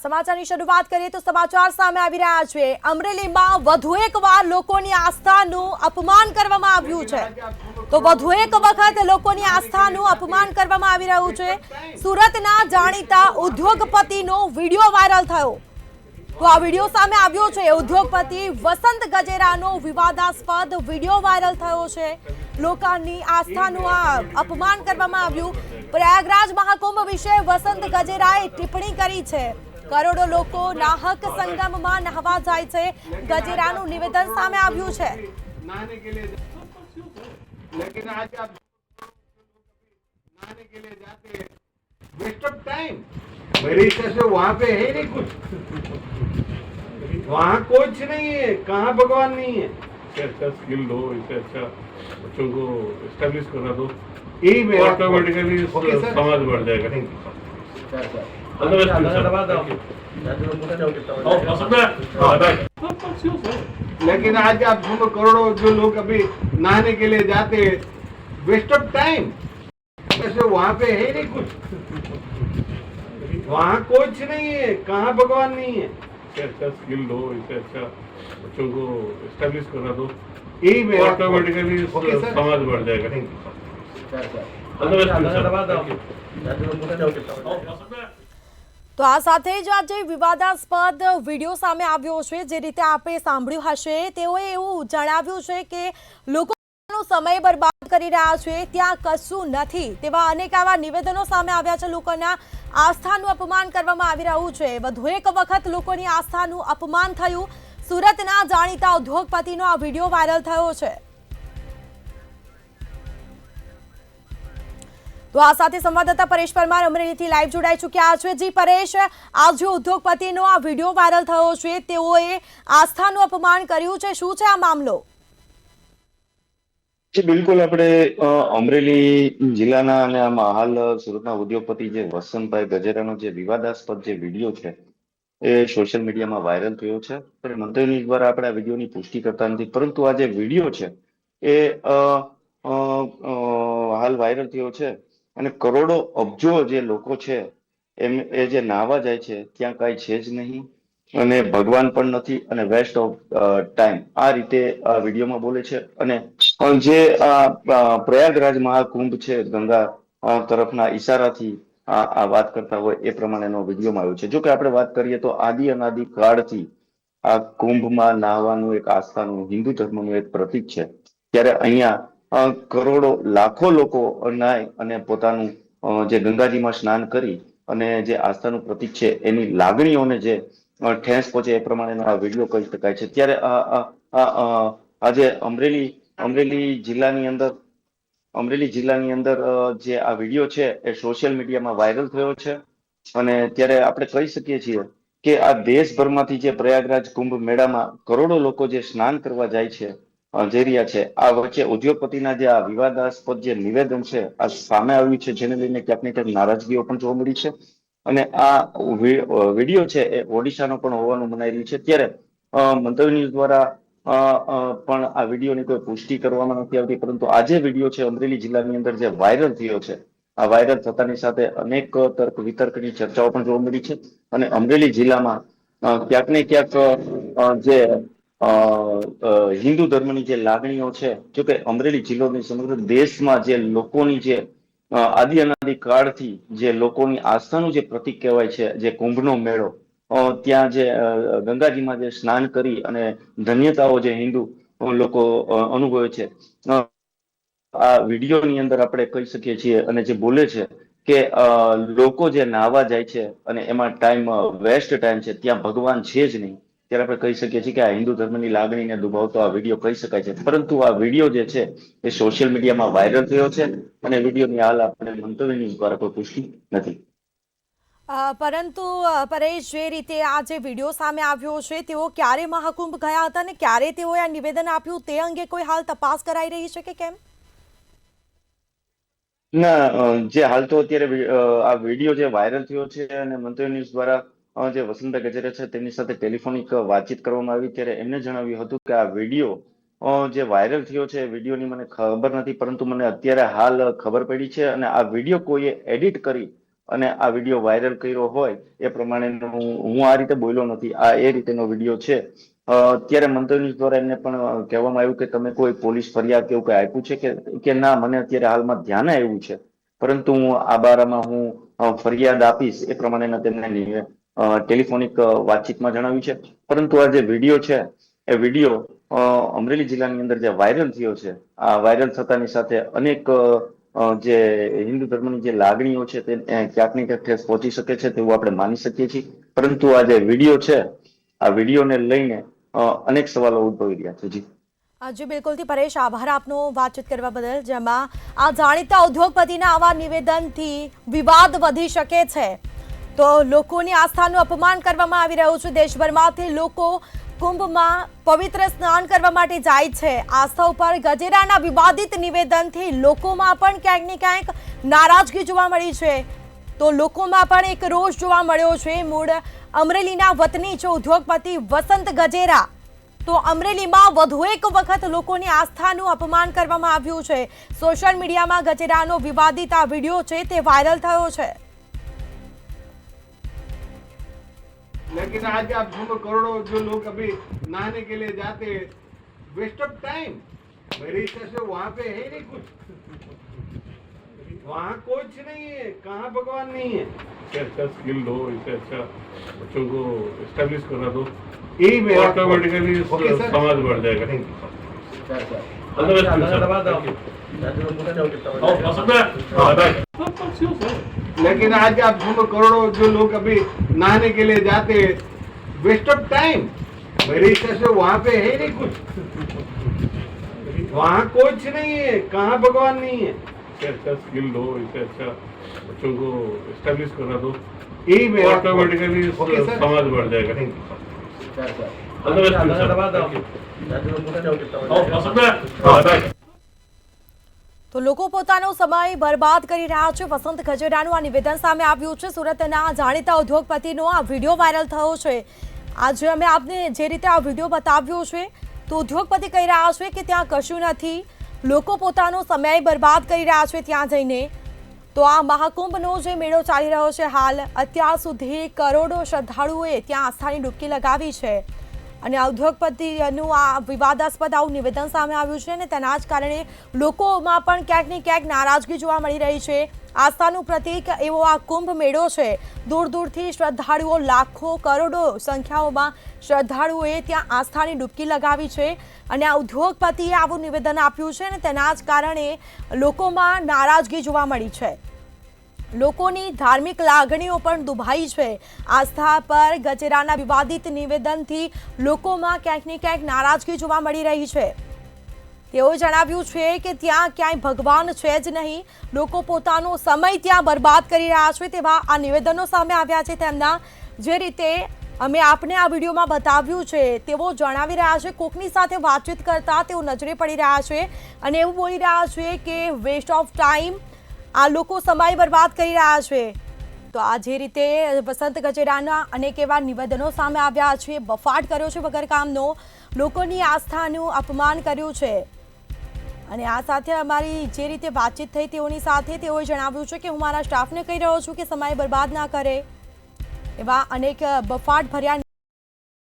સમાચારની શરૂઆત કરીએ તો સમાચાર સામે આવી રહ્યા છે। અમરેલીમાં વધુ એકવાર લોકોની આસ્થાનું અપમાન કરવામાં આવ્યું છે। તો વધુ એક વખત લોકોની આસ્થાનું અપમાન કરવામાં આવી રહ્યું છે। સુરતના જાણીતા ઉદ્યોગપતિનો વિડિયો વાયરલ થયો। તો આ વિડિયો સામે આવ્યો છે। ઉદ્યોગપતિ વસંત ગજેરાનો વિવાદાસ્પદ વિડિયો વાયરલ થયો છે। લોકોની આસ્થાનું અપમાન કરવામાં આવ્યું। પ્રયાગરાજ મહાકુંભ વિશે વસંત ગજેરાએ ટિપ્પણી કરી છે। करोड़ों લોકો નાહક સંગમમાં નહાવા જાય છે। ગજેરાનું નિવેદન સામે આવ્યું છે। नहाने के लिए लेकिन आज आप नहाने के लिए जाते हैं वेस्ट ऑफ टाइम। मेरे हिसाब से वहाँ पे है नहीं कुछ, वहाँ कुछ नहीं है, कहाँ भगवान नहीं है। अच्छा स्किल दो, इससे अच्छा बच्चों को एस्टेब्लिश करा दो, यही मेरा ऑटोमेटिकली समाज बढ़ जाएगा। लेकिन आज आप सुनो, करोड़ों जो लोग अभी नहाने के लिए जाते हैं वेस्ट ऑफ टाइम। ऐसे वहाँ पे है नहीं कुछ, वहाँ कुछ नहीं है, कहाँ भगवान नहीं है। अच्छा स्किल दो, इससे अच्छा बच्चों को एस्टेब्लिश करा दो, यही मेरा ऑटोमेटिकली समाज बढ़ जाएगा। તો આ સાથે જ આજે વિવાદાસ્પદ વિડીયો સામે આવ્યો છે। જે રીતે આપે સાંભળ્યું હશે, તેઓએ એવું જણાવ્યું છે કે લોકોનો સમય બરબાદ કરી રહ્યા છે, ત્યાં કશું નથી તેવા અનેક આવા નિવેદનો સામે આવ્યા છે। લોકોના આસ્થાનું અપમાન કરવામાં આવી રહ્યું છે। વધુ એક વખત લોકોની આસ્થાનું અપમાન થયું। સુરતના જાણીતા ઉદ્યોગપતિનો આ વિડીયો વાયરલ થયો છે। તો આ સાથે સંવાદદાતા પરેશ પરમાર અમરેલીથી લાઈવ જોડાઈ ચૂક્યા છે। જી પરેશ, આ જે ઉદ્યોગપતિનો આ વિડીયો વાયરલ થયો છે, તેઓએ આસ્થાનું અપમાન કર્યું છે, શું છે આ મામલો? બિલકુલ, આપણે અમરેલી જિલ્લાના અને આમાં હાલ સુરતના ઉદ્યોગપતિ જે વસંતભાઈ ગજેરાનો જે વિવાદાસ્પદ જે વિડીયો છે એ સોશિયલ મીડિયામાં વાયરલ થયો છે। પણ મંત્રી ન્યૂઝ દ્વારા આપણે આ વિડીયોની પુષ્ટિ કરતા નથી, પરંતુ આ જે વિડીયો છે એ હાલ વાયરલ થયો છે અને કરોડો અબજો જે લોકો છે એ જે નાહવા જાય છે ત્યાં કાંઈ છે જ નહીં અને ભગવાન પણ નથી અને વેસ્ટ ઓફ ટાઈમ, આ રીતે આ વિડીયોમાં બોલે છે। અને જે પ્રયાગરાજ મહાકુંભ છે ગંગા તરફના ઈશારાથી આ વાત કરતા હોય એ પ્રમાણેનો વિડીયોમાં આવ્યો છે। જો કે આપણે વાત કરીએ તો આદિ અનાદિ કાળથી આ કુંભમાં નાહવાનું એક આસ્થાનું હિન્દુ ધર્મનું એક પ્રતીક છે। ત્યારે અહીંયા કરોડો લાખો લોકો નાય અને પોતાનું જે ગંગાજીમાં સ્નાન કરી અને જે આસ્થાનું પ્રતીક છે એની લાગણીઓને જે ઠેસ પહોંચે એ પ્રમાણેનો આ વિડીયો કહી શકાય છે। ત્યારે આજે અમરેલી જિલ્લાની અંદર જે આ વિડીયો છે એ સોશિયલ મીડિયામાં વાયરલ થયો છે અને ત્યારે આપણે કહી શકીએ છીએ કે આ દેશભરમાંથી જે પ્રયાગરાજ કુંભ મેળામાં કરોડો લોકો જે સ્નાન કરવા જાય છે જઈ રહ્યા છે, આ વચ્ચે ઉદ્યોગપતિના જે આ વિવાદાસ્પદ જે નિવેદન છે આ સામે આવ્યું છે, જેને લઈને ક્યાંક ને ક્યાંક નારાજગીઓ પણ જોવા મળી છે। અને આ વિડીયો છે એ ઓડિશાનો પણ હોવાનું મનાઈ રહ્યું છે। ત્યારે મંતવ્ય ન્યૂઝ દ્વારા પણ આ વિડીયોની કોઈ પુષ્ટિ કરવામાં નથી આવતી, પરંતુ આ જે વિડીયો છે અમરેલી જિલ્લાની અંદર જે વાયરલ થયો છે, આ વાયરલ થતાની સાથે અનેક તર્ક વિતર્કની ચર્ચાઓ પણ જોવા મળી છે। અને અમરેલી જિલ્લામાં ક્યાંક ને ક્યાંક જે હિન્દુ ધર્મની જે લાગણીઓ છે, જોકે અમરેલી જિલ્લો નહીં સમગ્ર દેશમાં જે લોકોની જે આદિ અનાદિ કાળથી જે લોકોની આસ્થાનું જે પ્રતીક કહેવાય છે, જે કુંભનો મેળો, ત્યાં જે ગંગાજીમાં જે સ્નાન કરી અને ધન્યતાઓ જે હિન્દુ લોકો અનુભવે છે, આ વિડીયોની અંદર આપણે કહી શકીએ છીએ અને જે બોલે છે કે લોકો જે નાહવા જાય છે અને એમાં વેસ્ટ ટાઈમ છે, ત્યાં ભગવાન છે જ નહીં, ત્યારે આપણે કહી શકીએ છીએ કે આ હિન્દુ ધર્મની લાગણીને દુભાવતો આ વિડીયો કહી શકાય છે। પરંતુ આ વિડીયો જે છે એ સોશિયલ મીડિયામાં વાયરલ થયો છે અને વિડીયોની હાલ આપણે મંતવ્ય ન્યૂઝ દ્વારા કોઈ પુષ્ટિ નથી। પરંતુ પરેશ, જે રીતે આ જે વિડીયો સામે આવ્યો છે, તેઓ ક્યારે મહાકુંભ ગયા હતા અને ક્યારે તેઓએ આ નિવેદન આપ્યું તે અંગે કોઈ હાલ તપાસ કરાઈ રહી છે કે કેમ? ના, જે હાલ તો અત્યારે આ વિડીયો જે વાયરલ થયો છે અને મંતવ્ય ન્યૂઝ દ્વારા જે વસંતભાઈ ગજેરા છે તેમની સાથે ટેલિફોનિક વાતચીત કરવામાં આવી, ત્યારે એમને જણાવ્યું હતું કે આ વિડીયો જે વાયરલ થયો છે વિડીયોની મને ખબર નથી, પરંતુ મને અત્યારે હાલ ખબર પડી છે અને આ વિડીયો કોઈએ એડિટ કરી અને આ વિડીયો વાયરલ કર્યો હોય એ પ્રમાણેનો હું આ રીતે બોલ્યો નથી, આ એ રીતેનો વિડીયો છે. ત્યારે મંત્રી ન્યૂઝ દ્વારા એમને પણ કહેવામાં આવ્યું કે તમે કોઈ પોલીસ ફરિયાદ કે એવું કઈ આપ્યું છે કે ના, મને અત્યારે હાલમાં ધ્યાને આવ્યું છે, પરંતુ હું આ બારામાં હું ફરિયાદ આપીશ એ પ્રમાણેના તેમને ટેલિફોનિક વાતચીતમાં જણાવ્યું છે. પરંતુ આ જે વિડીયો છે એ વિડીયો અમરેલી જિલ્લાની અંદર જે વાયરલ થયો છે, આ વાયરલ થતાની સાથે અનેક જે હિન્દુ ધર્મની જે લાગણીઓ છે તે ક્યાંક ને ક્યાંક ઠેસ પહોંચી શકે છે તેવું આપણે માની શકીએ છીએ. પરંતુ આ જે વિડીયો છે, આ વિડીયોને લઈને અનેક સવાલો ઉદ્ભવી રહ્યા છે. જી જી બિલકુલથી પરેશ, આભાર આપનો વાતચીત કરવા બદલ. જેમાં આ જાણીતા ઉદ્યોગપતિના આવા નિવેદનથી વિવાદ વધી શકે છે, તો લોકોની આસ્થાનું અપમાન કરવામાં આવી રહ્યું છે. દેશભરમાંથી લોકો કુંભમાં પવિત્ર સ્નાન કરવા માટે જાય છે. આસ્થા ઉપર ગજેરાના વિવાદિત નિવેદનથી લોકોમાં પણ ક્યાંક ને ક્યાંક નારાજગી જોવા મળી છે. તો લોકોમાં પણ એક રોષ જોવા મળ્યો છે. મૂળ અમરેલીના વતની છે ઉદ્યોગપતિ વસંત ગજેરા. તો અમરેલીમાં વધુ એક વખત લોકોની આસ્થાનું અપમાન કરવામાં આવ્યું છે. સોશિયલ મીડિયામાં ગજેરાનો વિવાદિત આ વિડીયો છે તે વાયરલ થયો છે. लेकिन आज आप सुनो, करोड़ों जो लोग अभी नहाने के लिए जाते हैं, वेस्ट ऑफ टाइम. मेरे हिसाब से वहाँ पे है नहीं कुछ, वहाँ कुछ नहीं है, कहाँ भगवान नहीं है. अच्छा स्किल दो, इससे अच्छा बच्चों को एस्टेब्लिश करा दो, यही मेरा ऑटोमेटिकली ओके सर, समाज बढ़ जाएगा. लेकिन आज आप सुनो, करोड़ों जो लोग अभी नहाने के लिए जाते हैं, वेस्ट ऑफ टाइम. मेरे हिसाब से वहाँ पे है नहीं कुछ, वहाँ कुछ नहीं है, कहाँ भगवान नहीं है. अच्छा स्किल दो, इससे अच्छा बच्चों को एस्टेब्लिश करा दो, यही मेरा ऑटोमेटिकली ओके सर, समाज बढ़ जाएगा. તો લોકો પોતાનો સમય બરબાદ કરી રહ્યા છે. વસંત ગજેરાનું આ નિવેદન સામે આવ્યું છે. સુરતના જાણીતા ઉદ્યોગપતિનો આ વિડીયો વાયરલ થયો છે. આજે અમે આપને જે રીતે આ વિડીયો બતાવ્યો છે, તો ઉદ્યોગપતિ કહી રહ્યા છે કે ત્યાં કશું નથી, લોકો પોતાનો સમય બરબાદ કરી રહ્યા છે ત્યાં જઈને. તો આ મહાકુંભનો જે મેળો ચાલી રહ્યો છે હાલ, અત્યાર સુધી કરોડો શ્રદ્ધાળુઓએ ત્યાં આસ્થાની ડૂબકી લગાવી છે. અને આ ઉદ્યોગપતિનું આ વિવાદાસ્પદ આવું નિવેદન સામે આવ્યું છે અને તેના જ કારણે લોકોમાં પણ ક્યાંક ને ક્યાંક નારાજગી જોવા મળી રહી છે. આસ્થાનું પ્રતીક એવો આ કુંભ મેળો છે. દૂર દૂરથી શ્રદ્ધાળુઓ, લાખો કરોડો સંખ્યાઓમાં શ્રદ્ધાળુઓએ ત્યાં આસ્થાની ડૂબકી લગાવી છે. અને આ ઉદ્યોગપતિએ આવું નિવેદન આપ્યું છે અને તેના જ કારણે લોકોમાં નારાજગી જોવા મળી છે. લોકોની ધાર્મિક લાગણીઓ પણ દુભાઈ છે. આસ્થા પર ગજેરાના વિવાદિત નિવેદનથી લોકોમાં ક્યાંક ને ક્યાંક નારાજગી જોવા મળી રહી છે. તેઓએ જણાવ્યું છે કે ત્યાં ક્યાંય ભગવાન છે જ નહીં, લોકો પોતાનો સમય ત્યાં બરબાદ કરી રહ્યા છે. તેવા આ નિવેદનો સામે આવ્યા છે તેમના. જે રીતે અમે આપને આ વિડીયોમાં બતાવ્યું છે તેઓ જણાવી રહ્યા છે, કોકની સાથે વાતચીત કરતા તેઓ નજરે પડી રહ્યા છે અને એવું બોલી રહ્યા છે કે વેસ્ટ ઓફ ટાઈમ, આ લોકો સમય બરબાદ કરી રહ્યા છે. તો આ જે રીતે વસંત ગજેરાના અનેક એવા નિવેદનો સામે આવ્યા છે, બફાટ કર્યો છે વગર કામનો, લોકોની આસ્થાનું અપમાન કર્યું છે. અને આ સાથે અમારી જે રીતે વાતચીત થઈ તેઓની સાથે તેઓએ જણાવ્યું છે કે હું મારા સ્ટાફને કહી રહ્યો છું કે સમય બરબાદ ના કરે. એવા અનેક બફાટ ભર્યા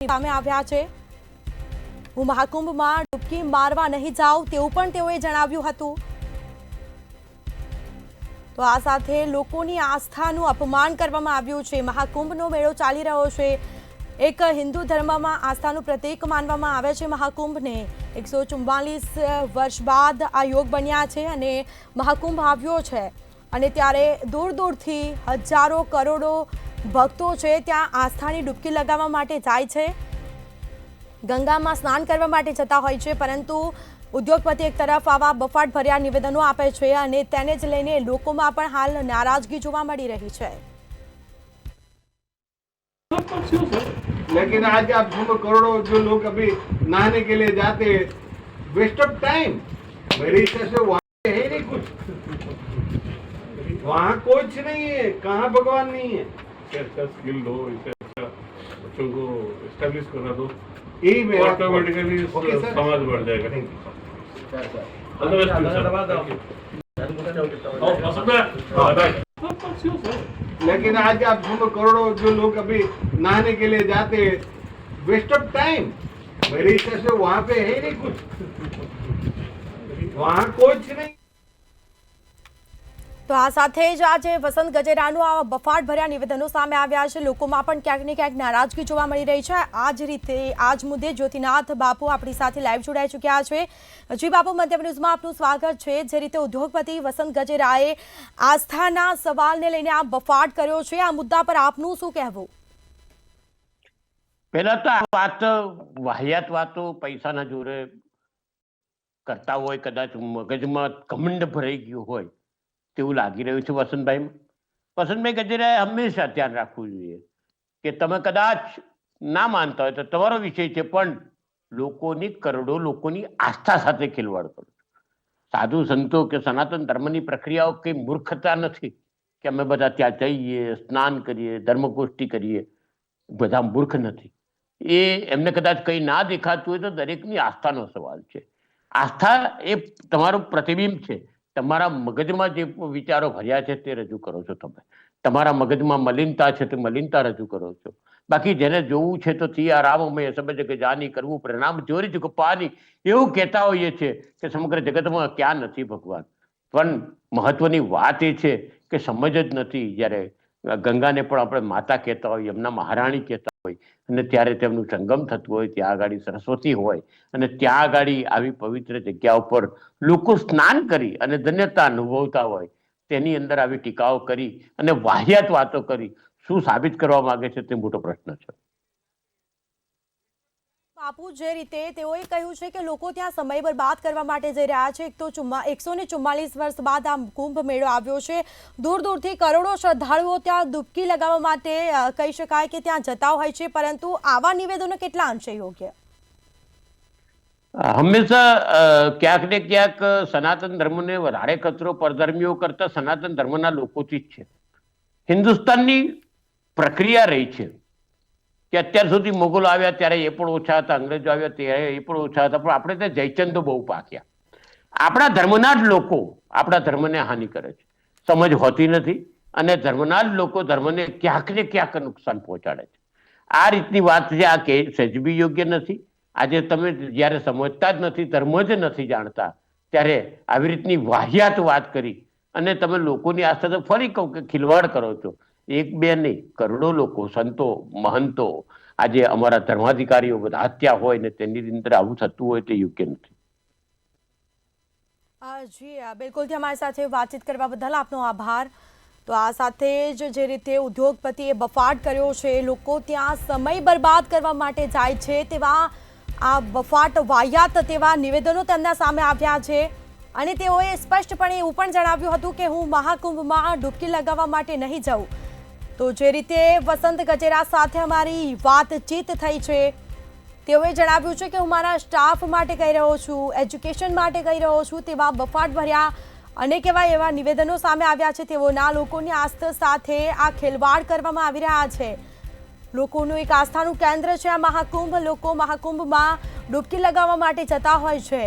સામે આવ્યા છે. હું મહાકુંભમાં ડૂબકી મારવા નહીં જાઉં તેવું પણ તેઓએ જણાવ્યું હતું. તો આ સાથે લોકોની આસ્થાનું અપમાન કરવામાં આવ્યું છે. મહાકુંભનો મેળો ચાલી રહ્યો છે. એક હિન્દુ ધર્મમાં આસ્થાનું પ્રતીક માનવામાં આવે છે મહાકુંભને. 144 વર્ષ બાદ આ યોગ બન્યા છે અને મહાકુંભ આવ્યો છે. અને ત્યારે દૂર દૂરથી હજારો કરોડો ભક્તો છે ત્યાં આસ્થાની ડૂબકી લગાવવા માટે જાય છે, ગંગામાં સ્નાન કરવા માટે જતા હોય છે. પરંતુ ઉદ્યોગપતિ એક તરફ આવા બફાટ ભર્યા નિવેદનો આપે છે અને તેને જ લઈને લોકોમાં પણ હાલ નારાજગી જોવા મળી રહી છે. लेकिन आज आप सुनो, करोड़ों जो लोग अभी नहाने के लिए जाते हैं, वेस्ट ऑफ टाइम. मेरे हिसाब से वहाँ पे है नहीं कुछ, वहाँ कुछ नहीं है, कहाँ भगवान नहीं है. अच्छा स्किल दो, इससे अच्छा बच्चों को एस्टेब्लिश करा दो, यही मेरा ऑटोमेटिकली ओके सर, समाज बढ़ जाएगा. लेकिन आज आप सुनो करोड़ों जो लोग अभी नहाने के लिए जाते हैं, वेस्ट ऑफ टाइम। मेरे हिसाब से वहां पे है नहीं कुछ, वहां कुछ नहीं। તો આ સાથે જ આજે વસંત ગજેરાનું આ બફાટ ભર્યા નિવેદનો સામે આવ્યા છે. લોકોમાં પણ ક્યાંક ને ક્યાંક નારાજગી જોવા મળી રહી છે. આ જ રીતે આ જ મુદ્દે જ્યોતિનાથ બાપુ આપણી સાથે લાઈવ જોડાઈ ચૂક્યા છે. જી બાપુ, મધ્યમ ન્યૂઝમાં આપનું સ્વાગત છે. જે રીતે ઉદ્યોગપતિ વસંત ગજેરાએ આસ્થાના સવાલને લઈને આ બફાટ કર્યો છે, આ મુદ્દા પર આપનું શું કહેવું? પહેલા તો આ વાત વાહિયાત વાતો પૈસાના જોરે કરતા હોય, કદાચ મગજમાં ઘમંડ ભરાઈ ગયું હોય તેવું લાગી રહ્યું છે વસંતભાઈ. વસંતભાઈ ગજેરાએ હંમેશા ધ્યાન રાખવું જોઈએ કે તમે કદાચ ના માનતા હોય તો તમારો વિષય છે, પણ લોકોની કરોડો લોકોની આસ્થા સાથે ખેલવાડ કરો. સાધુ સંતો કે સનાતન ધર્મની પ્રક્રિયાઓ કઈ મૂર્ખતા નથી કે અમે બધા ત્યાં જઈએ, સ્નાન કરીએ, ધર્મગોષ્ઠી કરીએ. બધા મૂર્ખ નથી. એ એમને કદાચ કંઈ ના દેખાતું હોય તો દરેકની આસ્થાનો સવાલ છે. આસ્થા એ તમારું પ્રતિબિંબ છે. તમારા મગજમાં જે વિચારો ભર્યા છે તે રજૂ કરો છો તમે. તમારા મગજમાં મલિનતા છે તે મલિનતા રજૂ કરો છો. બાકી જેને જોવું છે તો સિયા રામમય સમજ કે જાની કરવું પરિણામ ચોરી ચૂક પાની એવું કહેતા હોઈએ છે કે સમગ્ર જગતમાં ક્યાં નથી ભગવાન. પણ મહત્વની વાત એ છે કે સમજ જ નથી. જ્યારે ગંગાને પણ આપણે માતા કહેતા હોય, એમના મહારાણી કહેતા હોય, અને ત્યારે તેમનું સંગમ થતું હોય, ત્યાં આગળ સરસ્વતી હોય, અને ત્યાં આગળ આવી પવિત્ર જગ્યા ઉપર લોકો સ્નાન કરી અને ધન્યતા અનુભવતા હોય, તેની અંદર આવી ટીકાઓ કરી અને વાહિયાત વાતો કરી શું સાબિત કરવા માંગે છે તે મોટો પ્રશ્ન છે. બાપુ, જે રીતે તેઓએ કહ્યું છે કે લોકો ત્યાં સમય બરબાદ કરવા માટે જઈ રહ્યા છે. એક તો 144 વર્ષ બાદ આ કુંભ મેળો આવ્યો છે. દૂર દૂરથી કરોડો શ્રદ્ધાળુઓ ત્યાં ડૂબકી લગાવવા માટે કહી શકાય કે ત્યાં જતા હોય છે, પરંતુ આવા નિવેદનો કેટલા અંશે યોગ્ય? હંમેશા ક્યાંક ને ક્યાંક સનાતન ધર્મને વધારે કચરો પરધર્મીઓ કરતા સનાતન ધર્મના લોકોથી જ છે. હિન્દુસ્તાનની પ્રક્રિયા રહી છે કે અત્યાર સુધી મોગલો આવ્યા ત્યારે એ પણ ઓછા હતા, અંગ્રેજો આવ્યા ત્યારે એ પણ ઓછા હતા, પણ આપણે ત્યાં જયચંદો બહુ પાક્યા. આપણા ધર્મના જ લોકો આપણા ધર્મને હાનિ કરે છે. સમજ હોતી નથી અને ધર્મના જ લોકો ધર્મને ક્યાંક ને ક્યાંક નુકસાન પહોંચાડે છે. આ રીતની વાત છે. આ કે સહેજ બી યોગ્ય નથી. આજે તમે જ્યારે સમજતા જ નથી, ધર્મ જ નથી જાણતા, ત્યારે આવી રીતની વાહિયાત વાત કરી અને તમે લોકોની આસ્થા તો ફરી કહું કે ખિલવાડ કરો છો. એક બે નહીં, કરોડો લોકો, સંતો, મહંતો, આજે અમારા ધર્માધિકારીઓ બધા હત્યા હોય ને તેની અંદર આવું થતું હોય તે યોગ્ય નથી. જી બિલકુલ, અમારી સાથે વાતચીત કરવા બદલ આપનો આભાર. તો આ સાથે જ જે રીતે ઉદ્યોગપતિએ બફાટ કર્યો છે, લોકો ત્યાં સમય બરબાદ કરવા માટે જાય છે, તેવા આ બફાટ વાહિયાત તેવા નિવેદનો તેમના સામે આવ્યા છે. અને તેઓએ સ્પષ્ટપણે એવું પણ જણાવ્યું હતું કે હું મહાકુંભમાં ડૂબકી લગાવવા માટે નહીં જાઉં. તો જે રીતે વસંત ગજેરા સાથે અમારી વાતચીત થઈ છે, તેઓએ જણાવ્યું છે કે હું મારા સ્ટાફ માટે કહી રહ્યો છું, એજ્યુકેશન માટે કહી રહ્યો છું. તેવા બફાટ ભર્યા અનેક એવા નિવેદનો સામે આવ્યા છે. તેઓના લોકોની આસ્થા સાથે આ ખેલવાડ કરવામાં આવી રહ્યા છે. લોકોનું એક આસ્થાનું કેન્દ્ર છે આ મહાકુંભ. લોકો મહાકુંભમાં ડૂબકી લગાવવા માટે જતા હોય છે.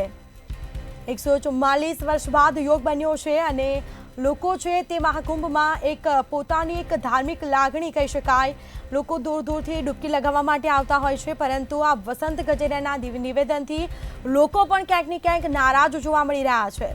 144 વર્ષ બાદ યોગ બન્યો છે અને લોકો છે તે મહાકુંભમાં એક પોતાની એક ધાર્મિક લાગણી કહી શકાય. લોકો દૂર દૂરથી ડૂબકી લગાવવા માટે આવતા હોય છે, પરંતુ આ વસંત ગજેરાના નિવેદનથી લોકો પણ ક્યાંક ને ક્યાંક નારાજ જોવા મળી રહ્યા છે.